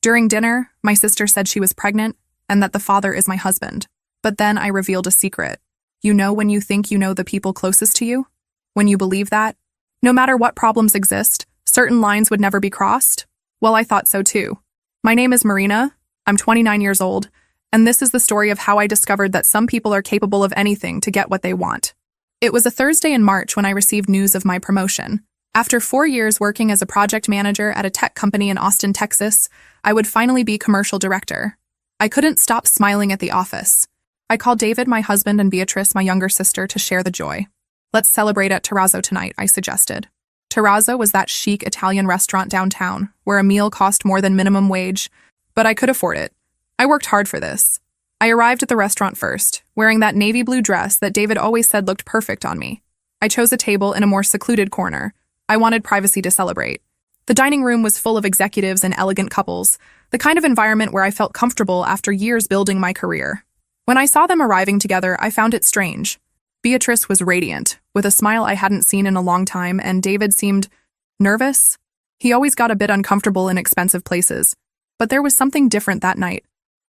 During dinner, my sister said she was pregnant and that the father is my husband. But then I revealed a secret. You know when you think you know the people closest to you? When you believe that? No matter what problems exist, certain lines would never be crossed? Well, I thought so too. My name is Marina, I'm 29 years old, and this is the story of how I discovered that some people are capable of anything to get what they want. It was a Thursday in March when I received news of my promotion. After 4 years working as a project manager at a tech company in Austin, Texas, I would finally be commercial director. I couldn't stop smiling at the office. I called David, my husband, and Beatrice, my younger sister, to share the joy. Let's celebrate at Terrazzo tonight, I suggested. Terrazzo was that chic Italian restaurant downtown, where a meal cost more than minimum wage, but I could afford it. I worked hard for this. I arrived at the restaurant first, wearing that navy blue dress that David always said looked perfect on me. I chose a table in a more secluded corner. I wanted privacy to celebrate. The dining room was full of executives and elegant couples, the kind of environment where I felt comfortable after years building my career. When I saw them arriving together, I found it strange. Beatrice was radiant, with a smile I hadn't seen in a long time, and David seemed nervous. He always got a bit uncomfortable in expensive places. But there was something different that night,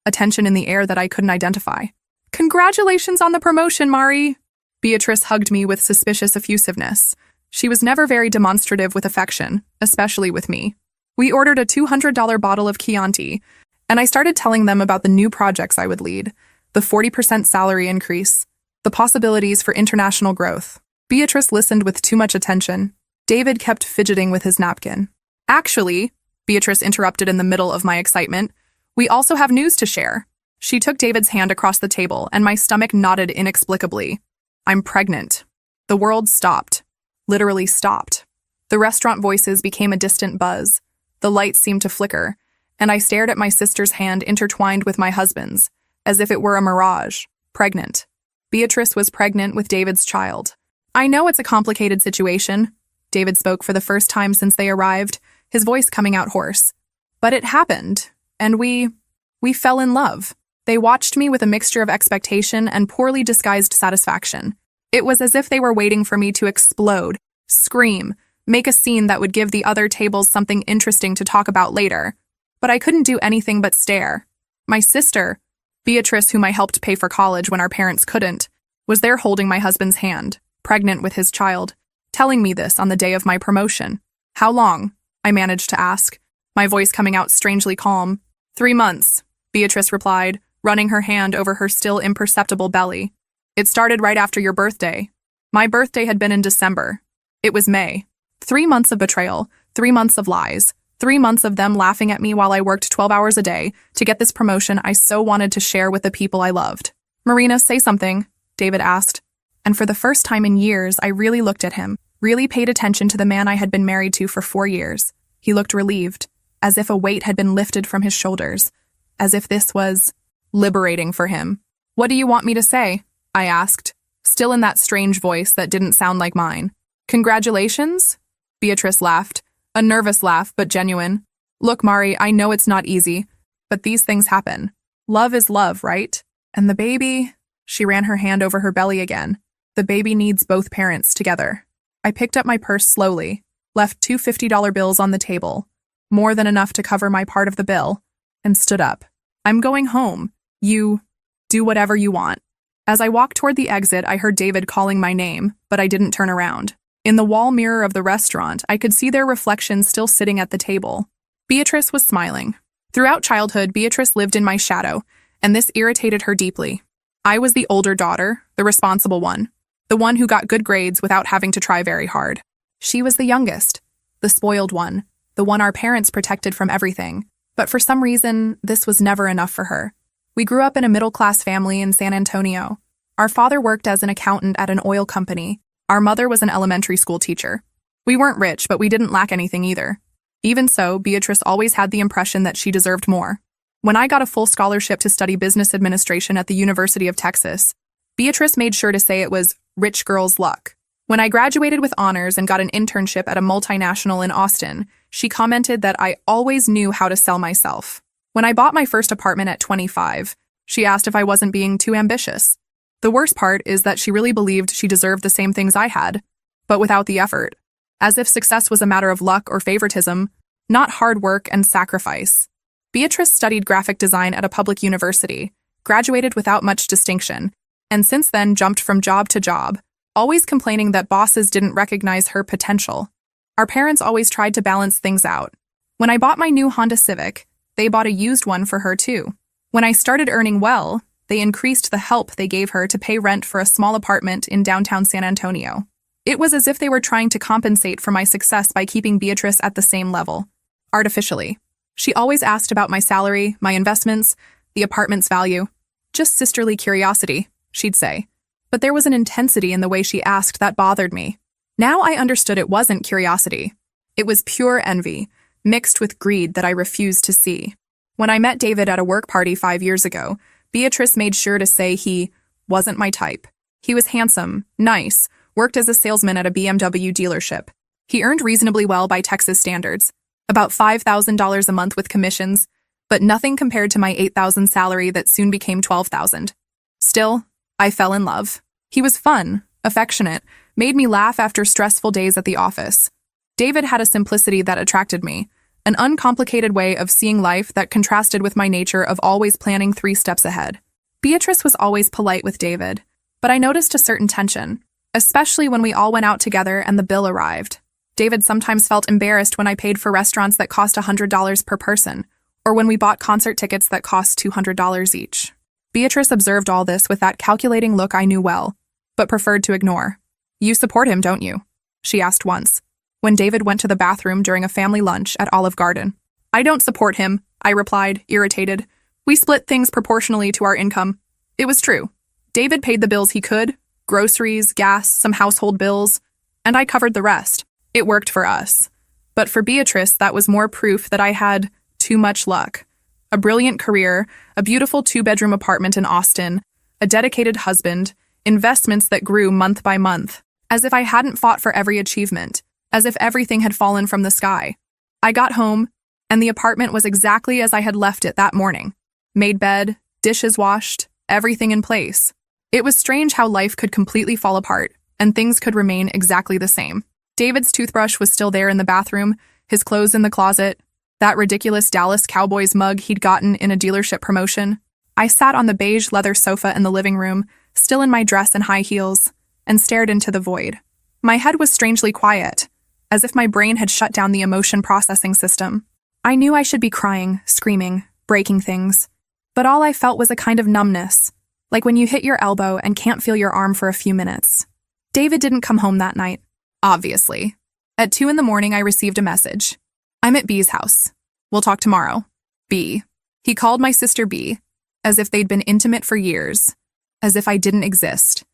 a tension in the air that I couldn't identify. Congratulations on the promotion, Mari! Beatrice hugged me with suspicious effusiveness. She was never very demonstrative with affection, especially with me. We ordered a $200 bottle of Chianti, and I started telling them about the new projects I would lead, the 40% salary increase, the possibilities for international growth. Beatrice listened with too much attention. David kept fidgeting with his napkin. Actually, Beatrice interrupted in the middle of my excitement, we also have news to share. She took David's hand across the table, and my stomach knotted inexplicably. I'm pregnant. The world stopped. Literally stopped. The restaurant voices became a distant buzz. The lights seemed to flicker, and I stared at my sister's hand intertwined with my husband's, as if it were a mirage. Pregnant. Beatrice was pregnant with David's child. I know it's a complicated situation. David spoke for the first time since they arrived, his voice coming out hoarse. But it happened, and we fell in love. They watched me with a mixture of expectation and poorly disguised satisfaction. It was as if they were waiting for me to explode, scream, make a scene that would give the other tables something interesting to talk about later. But I couldn't do anything but stare. My sister, Beatrice, whom I helped pay for college when our parents couldn't, was there holding my husband's hand, pregnant with his child, telling me this on the day of my promotion. How long? I managed to ask, my voice coming out strangely calm. 3 months, Beatrice replied, running her hand over her still imperceptible belly. It started right after your birthday. My birthday had been in December. It was May. 3 months of betrayal, 3 months of lies, 3 months of them laughing at me while I worked 12 hours a day to get this promotion I so wanted to share with the people I loved. Marina, say something, David asked. And for the first time in years, I really looked at him, really paid attention to the man I had been married to for 4 years. He looked relieved, as if a weight had been lifted from his shoulders, as if this was liberating for him. What do you want me to say? I asked, still in that strange voice that didn't sound like mine. Congratulations? Beatrice laughed, a nervous laugh, but genuine. Look, Mari, I know it's not easy, but these things happen. Love is love, right? And the baby... She ran her hand over her belly again. The baby needs both parents together. I picked up my purse slowly, left 2 $50 bills on the table, more than enough to cover my part of the bill, and stood up. I'm going home. You do whatever you want. As I walked toward the exit, I heard David calling my name, but I didn't turn around. In the wall mirror of the restaurant, I could see their reflections still sitting at the table. Beatrice was smiling. Throughout childhood, Beatrice lived in my shadow, and this irritated her deeply. I was the older daughter, the responsible one, the one who got good grades without having to try very hard. She was the youngest, the spoiled one, the one our parents protected from everything. But for some reason, this was never enough for her. We grew up in a middle-class family in San Antonio. Our father worked as an accountant at an oil company. Our mother was an elementary school teacher. We weren't rich, but we didn't lack anything either. Even so, Beatrice always had the impression that she deserved more. When I got a full scholarship to study business administration at the University of Texas, Beatrice made sure to say it was rich girl's luck. When I graduated with honors and got an internship at a multinational in Austin, she commented that I always knew how to sell myself. When I bought my first apartment at 25, she asked if I wasn't being too ambitious. The worst part is that she really believed she deserved the same things I had, but without the effort. As if success was a matter of luck or favoritism, not hard work and sacrifice. Beatrice studied graphic design at a public university, graduated without much distinction, and since then jumped from job to job, always complaining that bosses didn't recognize her potential. Our parents always tried to balance things out. When I bought my new Honda Civic, they bought a used one for her too. When I started earning well, they increased the help they gave her to pay rent for a small apartment in downtown San Antonio. It was as if they were trying to compensate for my success by keeping Beatrice at the same level, artificially. She always asked about my salary, my investments, the apartment's value. Just sisterly curiosity, she'd say. But there was an intensity in the way she asked that bothered me. Now I understood it wasn't curiosity. It was pure envy, mixed with greed that I refused to see. When I met David at a work party 5 years ago, Beatrice made sure to say he wasn't my type. He was handsome, nice, worked as a salesman at a BMW dealership. He earned reasonably well by Texas standards, about $5,000 a month with commissions, but nothing compared to my $8,000 salary that soon became $12,000. Still, I fell in love. He was fun, affectionate, made me laugh after stressful days at the office. David had a simplicity that attracted me, an uncomplicated way of seeing life that contrasted with my nature of always planning 3 steps ahead. Beatrice was always polite with David, but I noticed a certain tension, especially when we all went out together and the bill arrived. David sometimes felt embarrassed when I paid for restaurants that cost $100 per person, or when we bought concert tickets that cost $200 each. Beatrice observed all this with that calculating look I knew well, but preferred to ignore. "You support him, don't you?" she asked once, when David went to the bathroom during a family lunch at Olive Garden. "I don't support him," I replied, irritated. "We split things proportionally to our income." It was true. David paid the bills he could, groceries, gas, some household bills, and I covered the rest. It worked for us. But for Beatrice, that was more proof that I had too much luck. A brilliant career, a beautiful 2-bedroom apartment in Austin, a dedicated husband, investments that grew month by month, as if I hadn't fought for every achievement, as if everything had fallen from the sky. I got home, and the apartment was exactly as I had left it that morning. Made bed, dishes washed, everything in place. It was strange how life could completely fall apart, and things could remain exactly the same. David's toothbrush was still there in the bathroom, his clothes in the closet, that ridiculous Dallas Cowboys mug he'd gotten in a dealership promotion. I sat on the beige leather sofa in the living room, still in my dress and high heels, and stared into the void. My head was strangely quiet, as if my brain had shut down the emotion processing system. I knew I should be crying, screaming, breaking things, but all I felt was a kind of numbness, like when you hit your elbow and can't feel your arm for a few minutes. David didn't come home that night, obviously. At 2 in the morning, I received a message. "I'm at B's house. We'll talk tomorrow. B." He called my sister B, as if they'd been intimate for years, as if I didn't exist,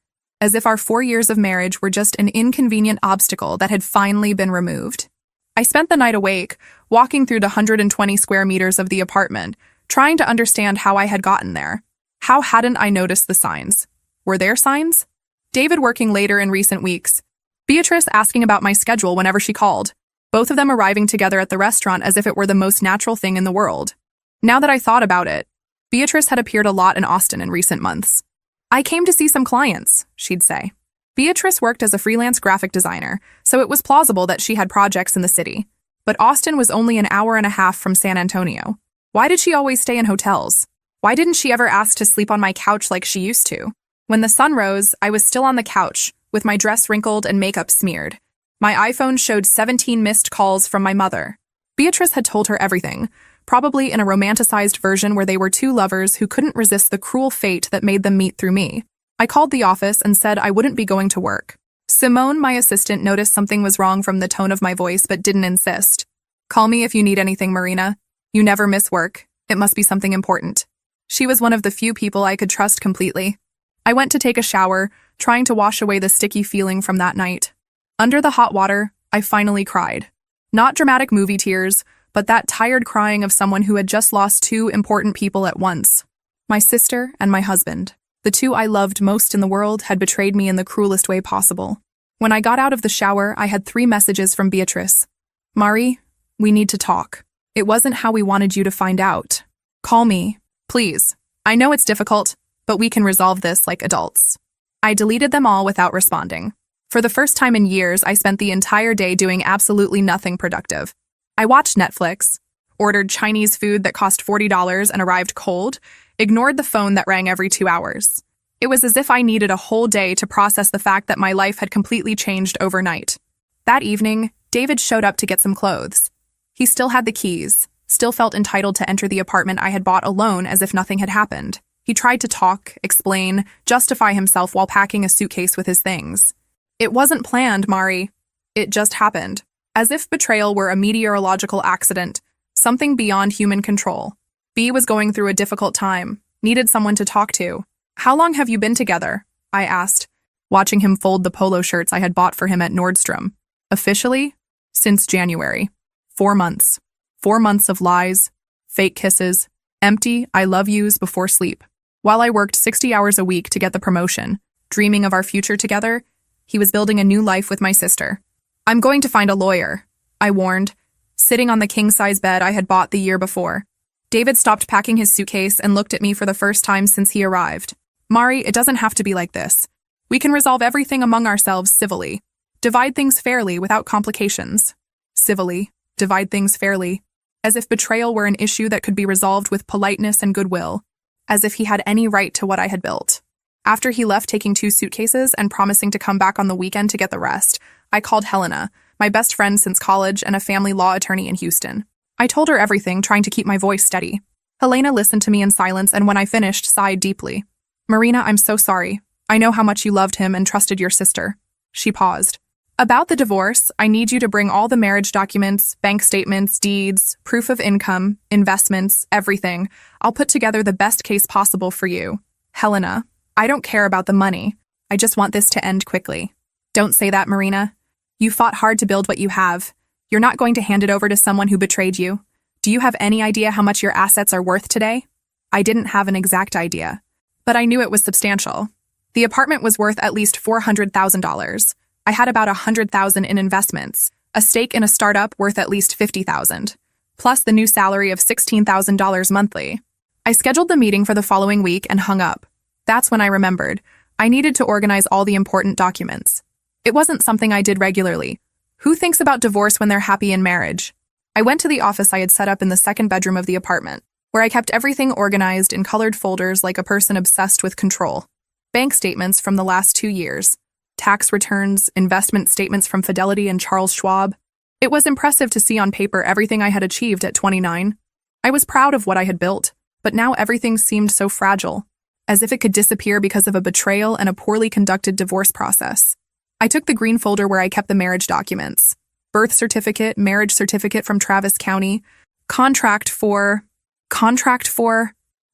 as if our 4 years of marriage were just an inconvenient obstacle that had finally been removed. I spent the night awake, walking through the 120 square meters of the apartment, trying to understand how I had gotten there. How hadn't I noticed the signs? Were there signs? David working later in recent weeks. Beatrice asking about my schedule whenever she called. Both of them arriving together at the restaurant as if it were the most natural thing in the world. Now that I thought about it, Beatrice had appeared a lot in Austin in recent months. "I came to see some clients," she'd say. Beatrice worked as a freelance graphic designer, so it was plausible that she had projects in the city. But Austin was only an hour and a half from San Antonio. Why did she always stay in hotels? Why didn't she ever ask to sleep on my couch like she used to? When the sun rose, I was still on the couch, with my dress wrinkled and makeup smeared. My iPhone showed 17 missed calls from my mother. Beatrice had told her everything, probably in a romanticized version where they were 2 lovers who couldn't resist the cruel fate that made them meet through me. I called the office and said I wouldn't be going to work. Simone, my assistant, noticed something was wrong from the tone of my voice but didn't insist. "Call me if you need anything, Marina. You never miss work. It must be something important." She was one of the few people I could trust completely. I went to take a shower, trying to wash away the sticky feeling from that night. Under the hot water, I finally cried. Not dramatic movie tears, but that tired crying of someone who had just lost 2 important people at once. My sister and my husband. The 2 I loved most in the world had betrayed me in the cruelest way possible. When I got out of the shower, I had 3 messages from Beatrice. "Mari, we need to talk. It wasn't how we wanted you to find out. Call me, please. I know it's difficult, but we can resolve this like adults." I deleted them all without responding. For the first time in years, I spent the entire day doing absolutely nothing productive. I watched Netflix, ordered Chinese food that cost $40 and arrived cold, ignored the phone that rang every 2 hours. It was as if I needed a whole day to process the fact that my life had completely changed overnight. That evening, David showed up to get some clothes. He still had the keys, still felt entitled to enter the apartment I had bought alone as if nothing had happened. He tried to talk, explain, justify himself while packing a suitcase with his things. It wasn't planned, Mari. It just happened. As if betrayal were a meteorological accident, something beyond human control. B was going through a difficult time, needed someone to talk to. How long have you been together? I asked, watching him fold the polo shirts I had bought for him at Nordstrom. Officially? Since January. 4 months. 4 months of lies, fake kisses, empty I love yous before sleep. While I worked 60 hours a week to get the promotion, dreaming of our future together, he was building a new life with my sister. I'm going to find a lawyer, I warned, sitting on the king-size bed I had bought the year before. David stopped packing his suitcase and looked at me for the first time since he arrived. Mari, it doesn't have to be like this. We can resolve everything among ourselves civilly. Divide things fairly without complications. Civilly, divide things fairly. As if betrayal were an issue that could be resolved with politeness and goodwill. As if he had any right to what I had built. After he left taking 2 suitcases and promising to come back on the weekend to get the rest, I called Helena, my best friend since college and a family law attorney in Houston. I told her everything, trying to keep my voice steady. Helena listened to me in silence and when I finished, sighed deeply. Marina, I'm so sorry. I know how much you loved him and trusted your sister. She paused. About the divorce, I need you to bring all the marriage documents, bank statements, deeds, proof of income, investments, everything. I'll put together the best case possible for you. Helena, I don't care about the money. I just want this to end quickly. Don't say that, Marina. You fought hard to build what you have. You're not going to hand it over to someone who betrayed you. Do you have any idea how much your assets are worth today? I didn't have an exact idea, but I knew it was substantial. The apartment was worth at least $400,000. I had about $100,000 in investments, a stake in a startup worth at least $50,000, plus the new salary of $16,000 monthly. I scheduled the meeting for the following week and hung up. That's when I remembered. I needed to organize all the important documents. It wasn't something I did regularly. Who thinks about divorce when they're happy in marriage? I went to the office I had set up in the second bedroom of the apartment, where I kept everything organized in colored folders like a person obsessed with control. Bank statements from the last 2 years. Tax returns, investment statements from Fidelity and Charles Schwab. It was impressive to see on paper everything I had achieved at 29. I was proud of what I had built, but now everything seemed so fragile, as if it could disappear because of a betrayal and a poorly conducted divorce process. I took the green folder where I kept the marriage documents. Birth certificate, marriage certificate from Travis County, contract for...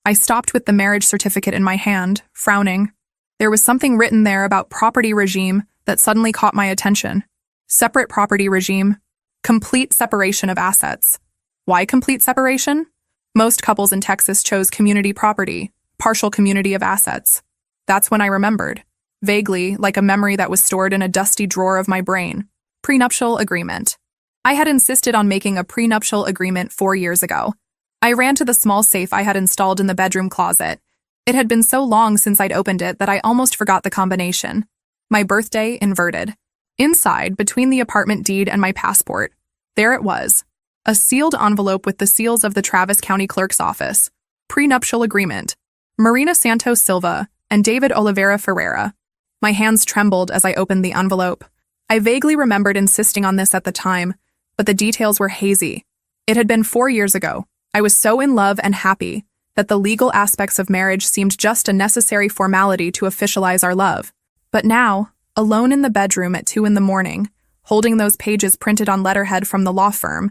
I stopped with the marriage certificate in my hand, frowning. There was something written there about property regime that suddenly caught my attention. Separate property regime. Complete separation of assets. Why complete separation? Most couples in Texas chose community property, partial community of assets. That's when I remembered. Vaguely, like a memory that was stored in a dusty drawer of my brain. Prenuptial agreement. I had insisted on making a prenuptial agreement 4 years ago. I ran to the small safe I had installed in the bedroom closet. It had been so long since I'd opened it that I almost forgot the combination. My birthday inverted. Inside, between the apartment deed and my passport, there it was. A sealed envelope with the seals of the Travis County Clerk's Office. Prenuptial agreement. Marina Santos Silva and David Oliveira Ferreira. My hands trembled as I opened the envelope. I vaguely remembered insisting on this at the time, but the details were hazy. It had been 4 years ago. I was so in love and happy that the legal aspects of marriage seemed just a necessary formality to officialize our love. But now, alone in the bedroom at 2 a.m, holding those pages printed on letterhead from the law firm,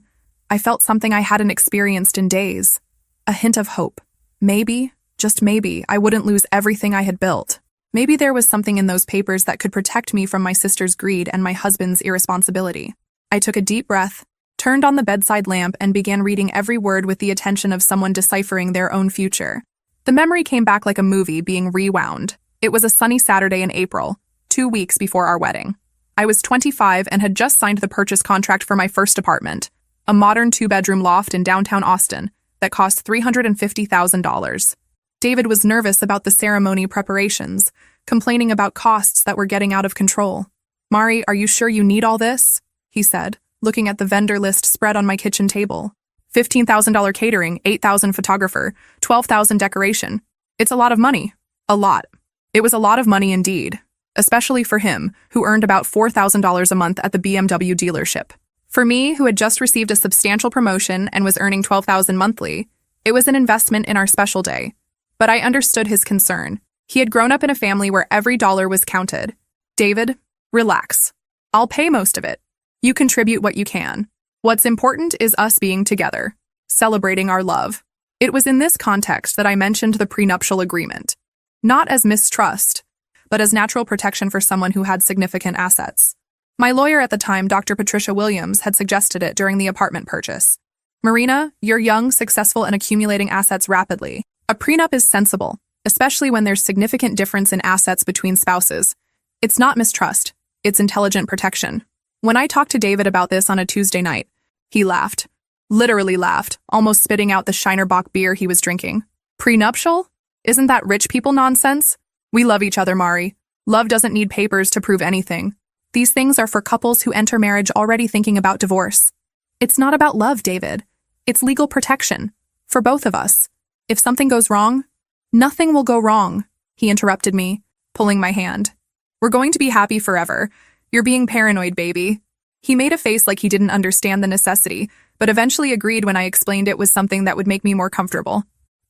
I felt something I hadn't experienced in days. A hint of hope. Maybe, just maybe, I wouldn't lose everything I had built. Maybe there was something in those papers that could protect me from my sister's greed and my husband's irresponsibility. I took a deep breath, turned on the bedside lamp, and began reading every word with the attention of someone deciphering their own future. The memory came back like a movie being rewound. It was a sunny Saturday in April, 2 weeks before our wedding. I was 25 and had just signed the purchase contract for my first apartment, a modern 2-bedroom loft in downtown Austin that cost $350,000. David was nervous about the ceremony preparations, complaining about costs that were getting out of control. Mari, are you sure you need all this? He said, looking at the vendor list spread on my kitchen table. $15,000 catering, $8,000 photographer, $12,000 decoration. It's a lot of money. A lot. It was a lot of money indeed, especially for him, who earned about $4,000 a month at the BMW dealership. For me, who had just received a substantial promotion and was earning $12,000 monthly, it was an investment in our special day. But I understood his concern. He had grown up in a family where every dollar was counted. David, relax. I'll pay most of it. You contribute what you can. What's important is us being together, celebrating our love. It was in this context that I mentioned the prenuptial agreement. Not as mistrust, but as natural protection for someone who had significant assets. My lawyer at the time, Dr. Patricia Williams, had suggested it during the apartment purchase. Marina, you're young, successful, and accumulating assets rapidly. A prenup is sensible, especially when there's significant difference in assets between spouses. It's not mistrust, it's intelligent protection. When I talked to David about this on a Tuesday night, he laughed. Literally laughed, almost spitting out the Shinerbach beer he was drinking. Prenuptial? Isn't that rich people nonsense? We love each other, Mari. Love doesn't need papers to prove anything. These things are for couples who enter marriage already thinking about divorce. It's not about love, David. It's legal protection. For both of us. If something goes wrong, nothing will go wrong, he interrupted me, pulling my hand. We're going to be happy forever. You're being paranoid, baby. He made a face like he didn't understand the necessity, but eventually agreed when I explained it was something that would make me more comfortable.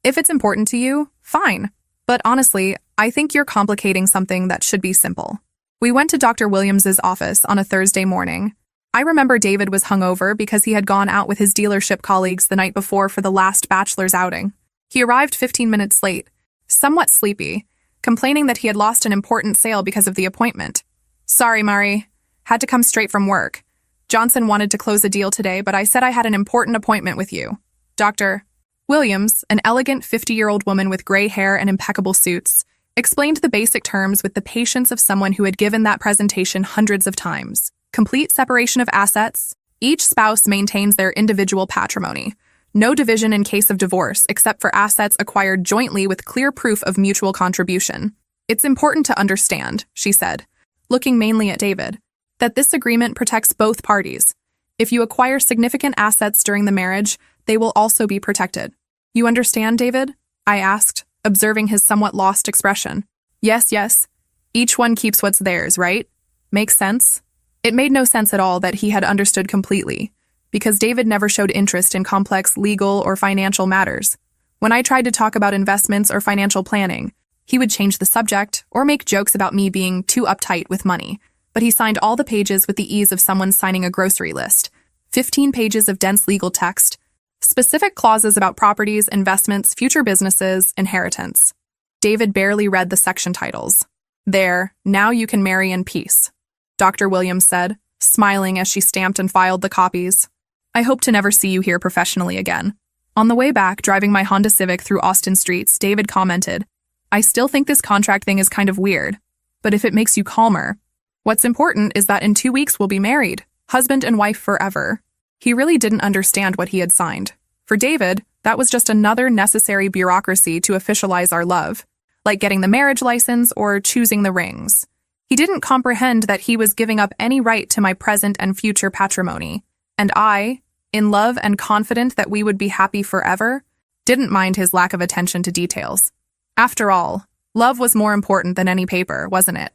If it's important to you, fine. But honestly, I think you're complicating something that should be simple. We went to Dr. Williams's office on a Thursday morning. I remember David was hungover because he had gone out with his dealership colleagues the night before for the last bachelor's outing. He arrived 15 minutes late, somewhat sleepy, complaining that he had lost an important sale because of the appointment. Sorry, Mari. Had to come straight from work. Johnson wanted to close a deal today, but I said I had an important appointment with you. Dr. Williams, an elegant 50-year-old woman with gray hair and impeccable suits, explained the basic terms with the patience of someone who had given that presentation hundreds of times. Complete separation of assets. Each spouse maintains their individual patrimony. No division in case of divorce, except for assets acquired jointly with clear proof of mutual contribution. It's important to understand, she said, looking mainly at David, that this agreement protects both parties. If you acquire significant assets during the marriage, they will also be protected. You understand, David? I asked, observing his somewhat lost expression. Yes, yes. Each one keeps what's theirs, right? Makes sense? It made no sense at all that he had understood completely, because David never showed interest in complex legal or financial matters. When I tried to talk about investments or financial planning, he would change the subject or make jokes about me being too uptight with money. But he signed all the pages with the ease of someone signing a grocery list. 15 pages of dense legal text, specific clauses about properties, investments, future businesses, inheritance. David barely read the section titles. There, now you can marry in peace, Dr. Williams said, smiling as she stamped and filed the copies. I hope to never see you here professionally again. On the way back, driving my Honda Civic through Austin streets, David commented, I still think this contract thing is kind of weird, but if it makes you calmer, what's important is that in 2 weeks we'll be married, husband and wife forever. He really didn't understand what he had signed. For David, that was just another necessary bureaucracy to officialize our love, like getting the marriage license or choosing the rings. He didn't comprehend that he was giving up any right to my present and future patrimony. And I, in love and confident that we would be happy forever, didn't mind his lack of attention to details. After all, love was more important than any paper, wasn't it?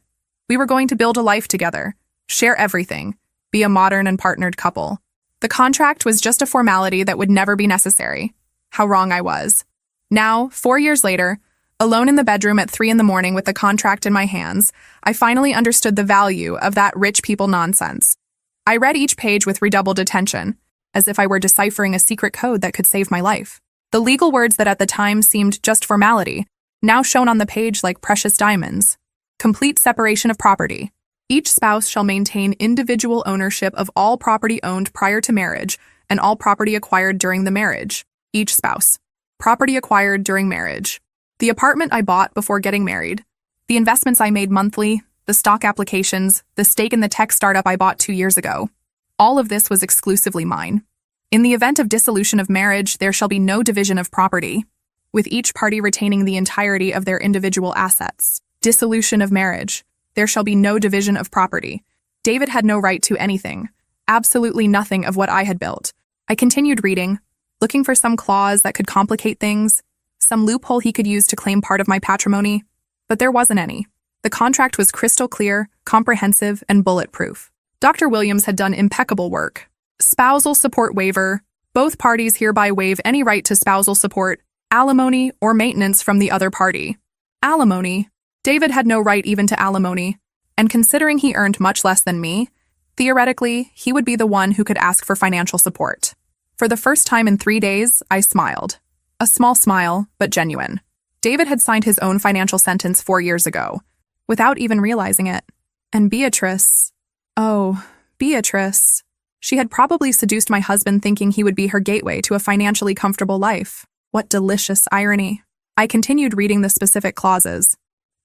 We were going to build a life together, share everything, be a modern and partnered couple. The contract was just a formality that would never be necessary. How wrong I was. Now, 4 years later, alone in the bedroom at 3 a.m. with the contract in my hands, I finally understood the value of that rich people nonsense. I read each page with redoubled attention, as if I were deciphering a secret code that could save my life. The legal words that at the time seemed just formality, now shone on the page like precious diamonds. Complete separation of property. Each spouse shall maintain individual ownership of all property owned prior to marriage and all property acquired during the marriage. Each spouse. Property acquired during marriage. The apartment I bought before getting married. The investments I made monthly. The stock applications. The stake in the tech startup I bought 2 years ago. All of this was exclusively mine. In the event of dissolution of marriage, there shall be no division of property, with each party retaining the entirety of their individual assets. Dissolution of marriage. There shall be no division of property. David had no right to anything. Absolutely nothing of what I had built. I continued reading, looking for some clause that could complicate things, some loophole he could use to claim part of my patrimony. But there wasn't any. The contract was crystal clear, comprehensive, and bulletproof. Dr. Williams had done impeccable work. Spousal support waiver. Both parties hereby waive any right to spousal support, alimony, or maintenance from the other party. Alimony. David had no right even to alimony, and considering he earned much less than me, theoretically, he would be the one who could ask for financial support. For the first time in 3 days, I smiled. A small smile, but genuine. David had signed his own financial sentence 4 years ago, without even realizing it. And Beatrice... Oh, Beatrice... She had probably seduced my husband thinking he would be her gateway to a financially comfortable life. What delicious irony. I continued reading the specific clauses.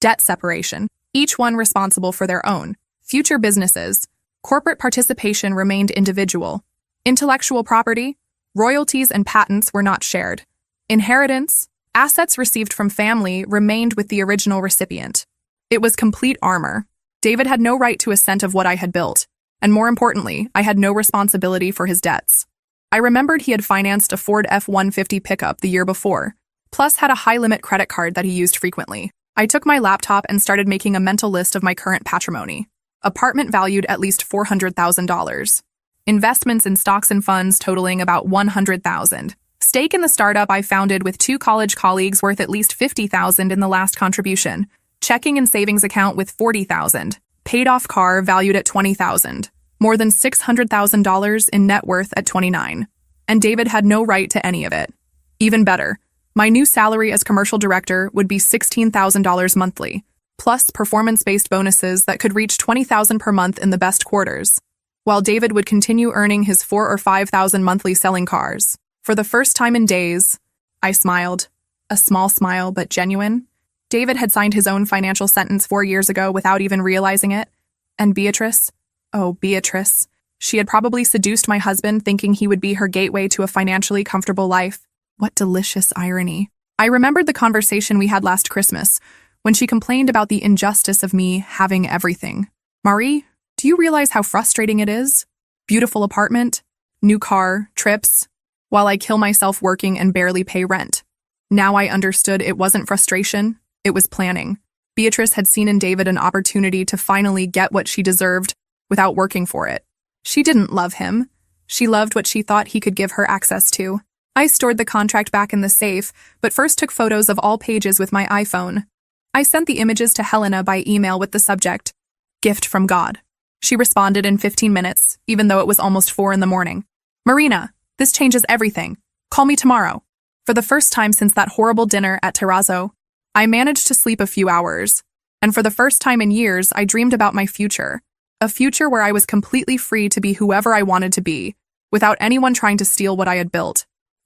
Debt separation, each one responsible for their own. Future businesses. Corporate participation remained individual. Intellectual property, royalties and patents were not shared. Inheritance, assets received from family remained with the original recipient. It was complete armor. David had no right to a cent of what I had built. And more importantly, I had no responsibility for his debts. I remembered he had financed a Ford F-150 pickup the year before, plus had a high-limit credit card that he used frequently. I took my laptop and started making a mental list of my current patrimony. Apartment valued at least $400,000. Investments in stocks and funds totaling about $100,000. Stake in the startup I founded with 2 college colleagues worth at least $50,000 in the last contribution. Checking and savings account with $40,000. Paid-off car valued at $20,000, more than $600,000 in net worth at 29. And David had no right to any of it. Even better, my new salary as commercial director would be $16,000 monthly, plus performance-based bonuses that could reach $20,000 per month in the best quarters, while David would continue earning his $4,000 or $5,000 monthly selling cars. For the first time in days, I smiled. A small smile, but genuine. David had signed his own financial sentence 4 years ago without even realizing it. And Beatrice? Oh, Beatrice. She had probably seduced my husband thinking he would be her gateway to a financially comfortable life. What delicious irony. I remembered the conversation we had last Christmas, when she complained about the injustice of me having everything. Marie, do you realize how frustrating it is? Beautiful apartment, new car, trips, while I kill myself working and barely pay rent. Now I understood it wasn't frustration. It was planning. Beatrice had seen in David an opportunity to finally get what she deserved without working for it. She didn't love him. She loved what she thought he could give her access to. I stored the contract back in the safe, but first took photos of all pages with my iPhone. I sent the images to Helena by email with the subject, "Gift from God." She responded in 15 minutes, even though it was almost 4 in the morning. "Marina, this changes everything. Call me tomorrow." For the first time since that horrible dinner at Terrazzo, I managed to sleep a few hours, and for the first time in years, I dreamed about my future. A future where I was completely free to be whoever I wanted to be, without anyone trying to steal what I had built.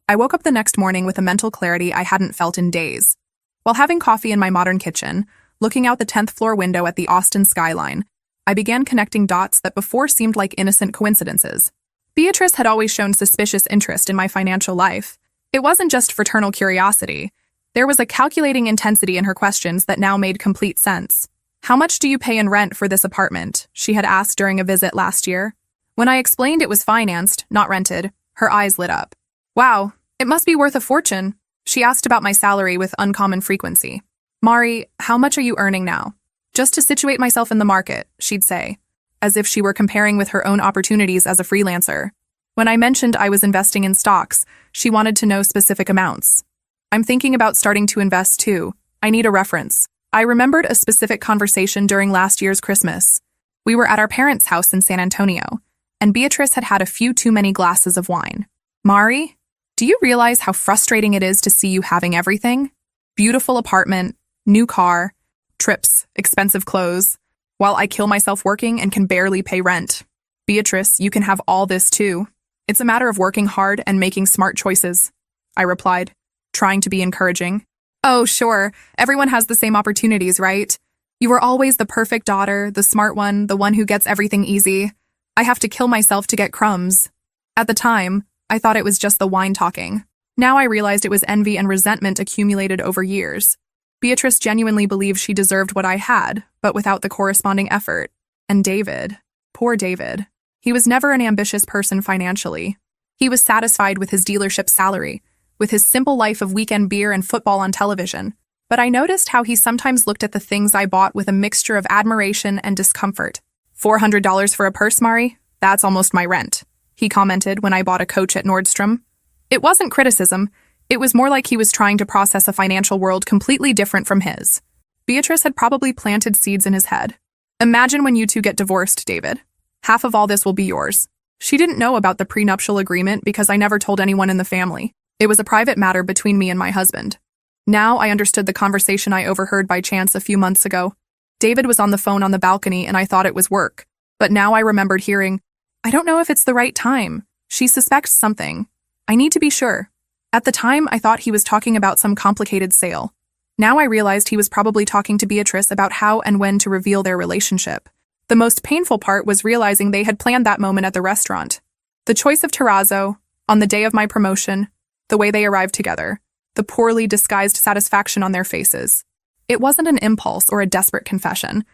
I woke up the next morning with a mental clarity I hadn't felt in days. While having coffee in my modern kitchen, looking out the 10th floor window at the Austin skyline, I began connecting dots that before seemed like innocent coincidences. Beatrice had always shown suspicious interest in my financial life. It wasn't just fraternal curiosity. There was a calculating intensity in her questions that now made complete sense. "How much do you pay in rent for this apartment?" she had asked during a visit last year. When I explained it was financed, not rented, her eyes lit up. "Wow, it must be worth a fortune." She asked about my salary with uncommon frequency. "Mari, how much are you earning now?" "Just to situate myself in the market," she'd say, as if she were comparing with her own opportunities as a freelancer. When I mentioned I was investing in stocks, she wanted to know specific amounts. "I'm thinking about starting to invest too. I need a reference." I remembered a specific conversation during last year's Christmas. We were at our parents' house in San Antonio, and Beatrice had had a few too many glasses of wine. "Mari, do you realize how frustrating it is to see you having everything? Beautiful apartment, new car, trips, expensive clothes, while I kill myself working and can barely pay rent. Beatrice, you can have all this too. It's a matter of working hard and making smart choices," I replied, trying to be encouraging. "Oh, sure. Everyone has the same opportunities, right? You were always the perfect daughter, the smart one, the one who gets everything easy. I have to kill myself to get crumbs." At the time, I thought it was just the wine talking. Now I realized it was envy and resentment accumulated over years. Beatrice genuinely believed she deserved what I had, but without the corresponding effort. And David, poor David. He was never an ambitious person financially. He was satisfied with his dealership salary, with his simple life of weekend beer and football on television. But I noticed how he sometimes looked at the things I bought with a mixture of admiration and discomfort. $400 for a purse, Mari? That's almost my rent, he commented when I bought a coach at Nordstrom. It wasn't criticism. It was more like he was trying to process a financial world completely different from his. Beatrice had probably planted seeds in his head. Imagine when you two get divorced, David. Half of all this will be yours. She didn't know about the prenuptial agreement because I never told anyone in the family. It was a private matter between me and my husband. Now I understood the conversation I overheard by chance a few months ago. David was on the phone on the balcony and I thought it was work. But now I remembered hearing, "I don't know if it's the right time. She suspects something. I need to be sure." At the time, I thought he was talking about some complicated sale. Now I realized he was probably talking to Beatrice about how and when to reveal their relationship. The most painful part was realizing they had planned that moment at the restaurant. The choice of terrazzo, on the day of my promotion, the way they arrived together, the poorly disguised satisfaction on their faces. It wasn't an impulse or a desperate confession.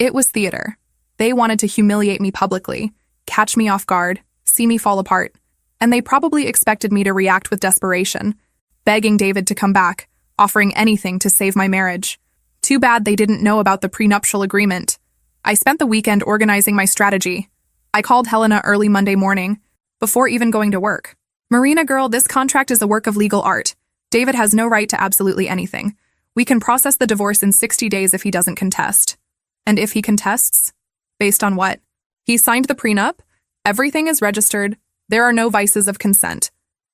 It was theater. They wanted to humiliate me publicly, catch me off guard, see me fall apart, and they probably expected me to react with desperation, begging David to come back, offering anything to save my marriage. Too bad they didn't know about the prenuptial agreement. I spent the weekend organizing my strategy. I called Helena early Monday morning, before even going to work. "Marina girl, this contract is a work of legal art. David has no right to absolutely anything. We can process the divorce in 60 days if he doesn't contest." And if he contests? Based on what? He signed the prenup. Everything is registered. There are no vices of consent.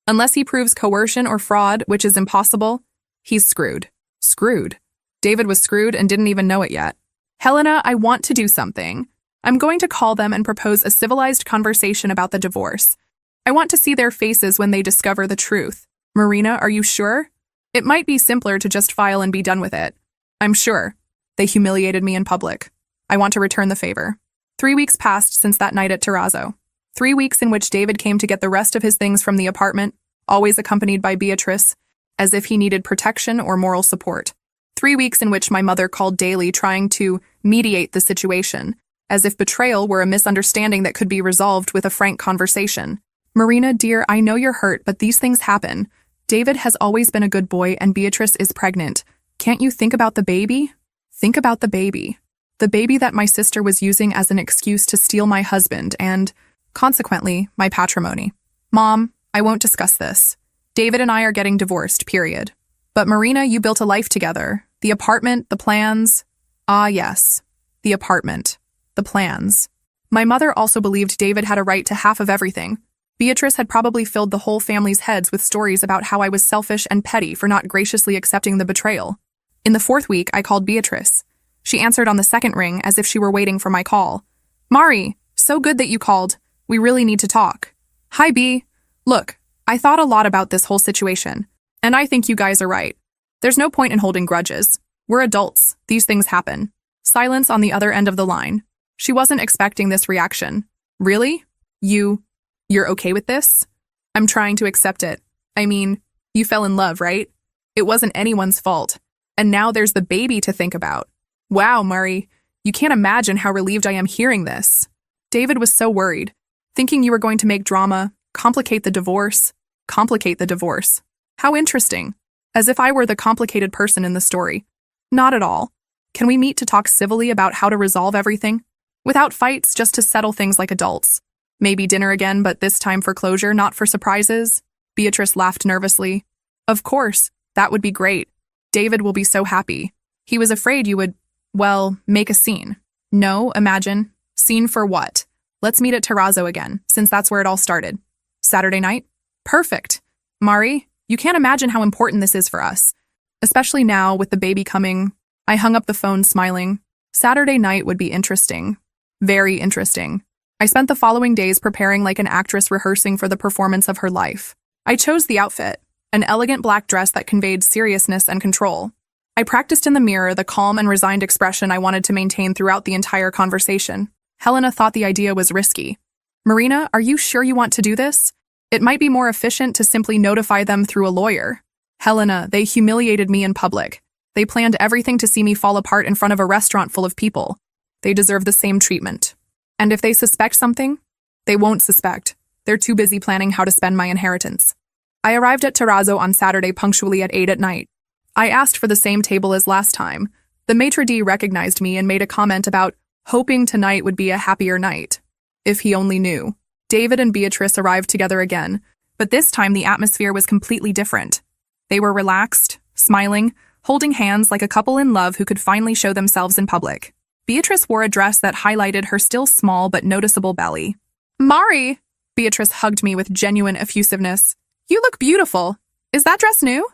Unless he proves coercion or fraud, which is impossible, he's screwed. Screwed. David was screwed and didn't even know it yet. "Helena, I want to do something. I'm going to call them and propose a civilized conversation about the divorce. I want to see their faces when they discover the truth. Marina, are you sure? It might be simpler to just file and be done with it. I'm sure. They humiliated me in public. I want to return the favor." 3 weeks passed since that night at Terrazzo. 3 weeks in which David came to get the rest of his things from the apartment, always accompanied by Beatrice, as if he needed protection or moral support. 3 weeks in which my mother called daily trying to mediate the situation, as if betrayal were a misunderstanding that could be resolved with a frank conversation. "Marina, dear, I know you're hurt, but these things happen. David has always been a good boy and Beatrice is pregnant. Can't you think about the baby? Think about the baby. The baby that my sister was using as an excuse to steal my husband and, consequently, my patrimony. Mom, I won't discuss this. David and I are getting divorced, period. But Marina, you built a life together. The apartment, the plans. Ah, yes. The apartment. The plans. My mother also believed David had a right to half of everything. Beatrice had probably filled the whole family's heads with stories about how I was selfish and petty for not graciously accepting the betrayal. In the 4th week, I called Beatrice. She answered on the 2nd ring as if she were waiting for my call. "Mari, so good that you called. We really need to talk." "Hi, B. Look, I thought a lot about this whole situation, and I think you guys are right. There's no point in holding grudges. We're adults. These things happen." Silence on the other end of the line. She wasn't expecting this reaction. "Really? You're okay with this?" "I'm trying to accept it. I mean, you fell in love, right? It wasn't anyone's fault. And now there's the baby to think about. Wow, Mari, you can't imagine how relieved I am hearing this." David was so worried, thinking you were going to make drama, complicate the divorce. Complicate the divorce. How interesting. As if I were the complicated person in the story. Not at all. Can we meet to talk civilly about how to resolve everything? Without fights, just to settle things like adults. Maybe dinner again, but this time for closure, not for surprises? Beatrice laughed nervously. "Of course, that would be great. David will be so happy. He was afraid you would, well, make a scene." "No, imagine. Scene for what? Let's meet at Terrazzo again, since that's where it all started." "Saturday night?" "Perfect. Mari, you can't imagine how important this is for us. Especially now, with the baby coming." I hung up the phone smiling. Saturday night would be interesting. Very interesting. I spent the following days preparing like an actress rehearsing for the performance of her life. I chose the outfit, an elegant black dress that conveyed seriousness and control. I practiced in the mirror the calm and resigned expression I wanted to maintain throughout the entire conversation. Helena thought the idea was risky. "Marina, are you sure you want to do this? It might be more efficient to simply notify them through a lawyer." "Helena, they humiliated me in public. They planned everything to see me fall apart in front of a restaurant full of people. They deserve the same treatment. And if they suspect something, they won't suspect. They're too busy planning how to spend my inheritance. I arrived at Terrazzo on Saturday punctually at 8 at night. I asked for the same table as last time. The maitre d' recognized me and made a comment about hoping tonight would be a happier night. If he only knew. David and Beatrice arrived together again, but this time the atmosphere was completely different. They were relaxed, smiling, holding hands like a couple in love who could finally show themselves in public. Beatrice wore a dress that highlighted her still small but noticeable belly. "Mari!" Beatrice hugged me with genuine effusiveness. "You look beautiful. Is that dress new?"